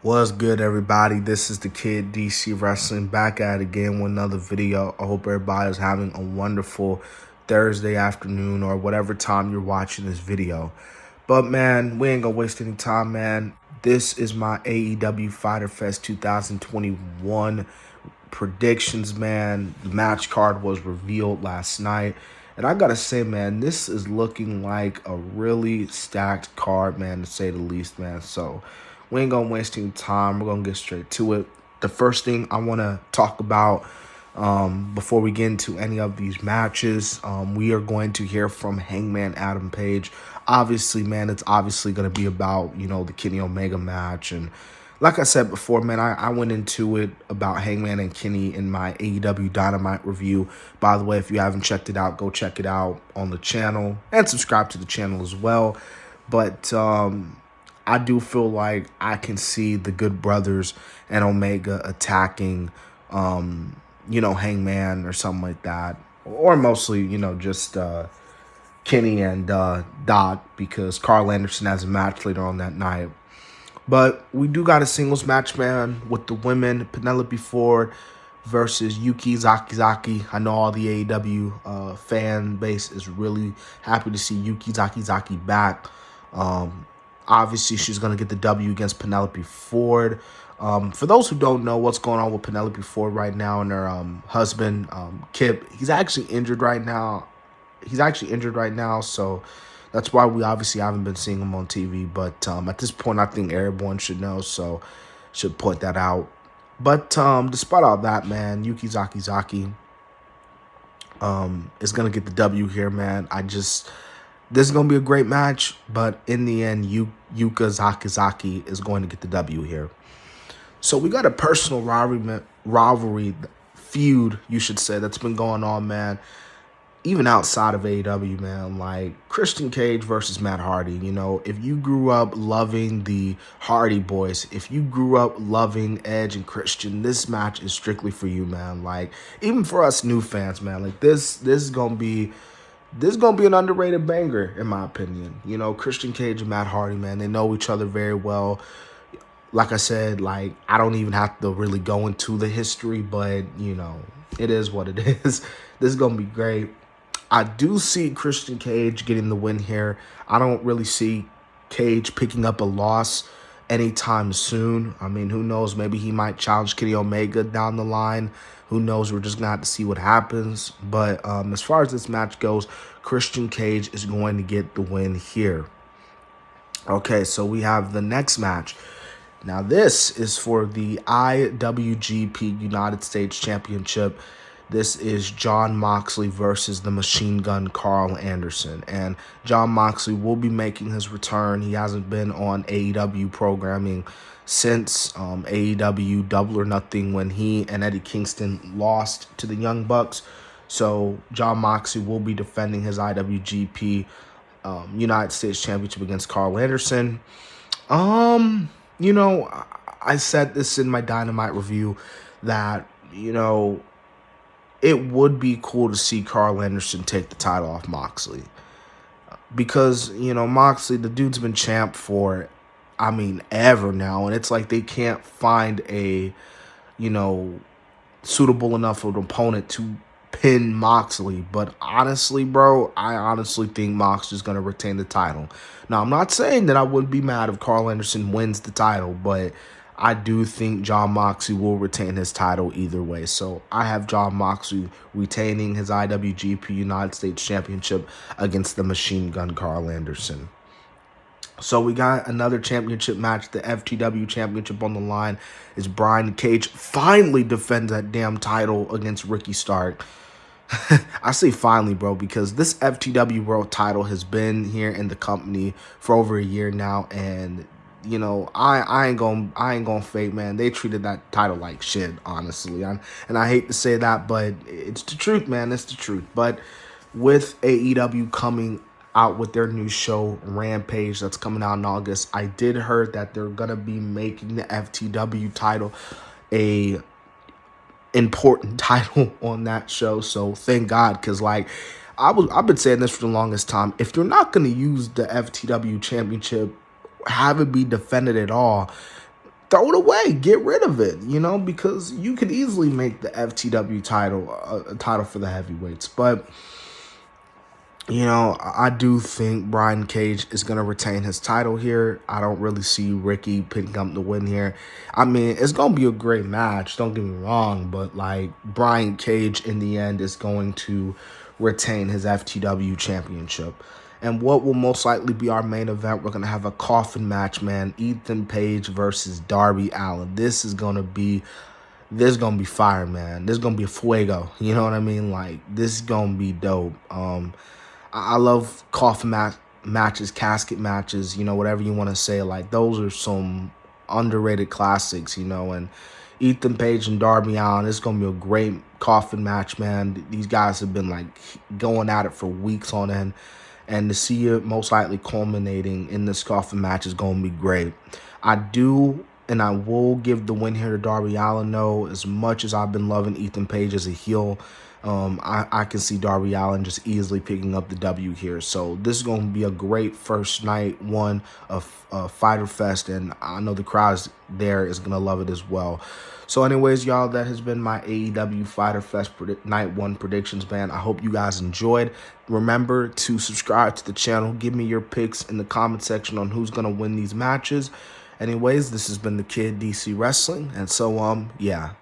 What's good, everybody? This is the Kid DC Wrestling back at it again with another video. I hope everybody's having a wonderful Thursday afternoon or whatever time you're watching this video. But man, we ain't gonna waste any time, man. This is my AEW Fyter Fest 2021 predictions, man. The match card was revealed last night. And I gotta say, man, this is looking like a really stacked card, man, to say the least, man. So we ain't gonna waste any time. We're gonna get straight to it. The first thing I want to talk about before we get into any of these matches, we are going to hear from Hangman Adam Page. Obviously, man, it's obviously going to be about, the Kenny Omega match. And like I said before, man, I went into it about Hangman and Kenny in my AEW Dynamite review. By the way, if you haven't checked it out, go check it out on the channel and subscribe to the channel as well. But I do feel like I can see the Good Brothers and Omega attacking, Hangman or something like that. Or mostly, just Kenny and Dot, because Carl Anderson has a match later on that night. But we do got a singles match, man, with the women, Penelope Ford versus Yukizaki. I know all the AEW fan base is really happy to see Yukizaki back. Obviously, she's going to get the W against Penelope Ford. For those who don't know what's going on with Penelope Ford right now and her husband, Kip, he's actually injured right now. So that's why we obviously haven't been seeing him on TV. But at this point, I think everyone should know, so should point that out. But despite all that, man, Yukizaki is going to get the W here, man. This is going to be a great match, but in the end, Yukizaki is going to get the W here. So we got a personal rivalry feud, you should say, that's been going on, man, even outside of AEW, man, like Christian Cage versus Matt Hardy. If you grew up loving the Hardy Boys, if you grew up loving Edge and Christian, this match is strictly for you, man. Like, even for us new fans, man, like this is going to be an underrated banger, in my opinion. Christian Cage and Matt Hardy, man, they know each other very well. Like I said, like, I don't even have to really go into the history, but, it is what it is. This is going to be great. I do see Christian Cage getting the win here. I don't really see Cage picking up a loss anytime soon. I mean, who knows? Maybe he might challenge Kenny Omega down the line. Who knows? We're just going to have to see what happens. But as far as this match goes, Christian Cage is going to get the win here. Okay, so we have the next match. Now, this is for the IWGP United States Championship. This is Jon Moxley versus the Machine Gun Carl Anderson. And Jon Moxley will be making his return. He hasn't been on AEW programming since AEW Double or Nothing, when he and Eddie Kingston lost to the Young Bucks. So Jon Moxley will be defending his IWGP United States Championship against Carl Anderson. I said this in my Dynamite review that, it would be cool to see Carl Anderson take the title off Moxley. Because, Moxley, the dude's been champ for, ever now. And it's like they can't find a, suitable enough of an opponent to pin Moxley. But honestly, bro, I honestly think Moxley's going to retain the title. Now, I'm not saying that I wouldn't be mad if Carl Anderson wins the title, but I do think Jon Moxley will retain his title either way. So I have Jon Moxley retaining his IWGP United States Championship against the Machine Gun Carl Anderson. So we got another championship match, the FTW Championship on the line. As Brian Cage finally defends that damn title against Ricky Stark. I say finally, bro, because this FTW World title has been here in the company for over a year now, and I ain't gonna fake, man. They treated that title like shit, honestly. And I hate to say that, but it's the truth, man. It's the truth. But with AEW coming out with their new show, Rampage, that's coming out in August, I did heard that they're gonna be making the FTW title a important title on that show. So thank God, because like I've been saying this for the longest time. If you're not gonna use the FTW Championship, have it be defended at all, throw it away, get rid of it, because you could easily make the FTW title a title for the heavyweights. But I do think Brian Cage is going to retain his title here. I don't really see Ricky picking up the win here. I mean, it's going to be a great match, don't get me wrong, but Brian Cage in the end is going to retain his FTW Championship. And what will most likely be our main event, we're going to have a coffin match, man. Ethan Page versus Darby Allin. This is going to be fire, man. This is going to be a fuego. You know what I mean? This is going to be dope. I love coffin matches, casket matches, whatever you want to say. Those are some underrated classics, and Ethan Page and Darby Allin, it's going to be a great coffin match, man. These guys have been, going at it for weeks on end, and to see it most likely culminating in this coffin match is going to be great. I do, and I will give the win here to Darby Allin, though. As much as I've been loving Ethan Page as a heel, I can see Darby Allin just easily picking up the W here. So this is going to be a great first night one of Fyter Fest, and I know the crowd there is going to love it as well. So anyways, y'all, that has been my AEW Fyter Fest night one predictions, man. I hope you guys enjoyed. Remember to subscribe to the channel. Give me your picks in the comment section on who's going to win these matches. Anyways, this has been the Kid DC Wrestling, and so yeah.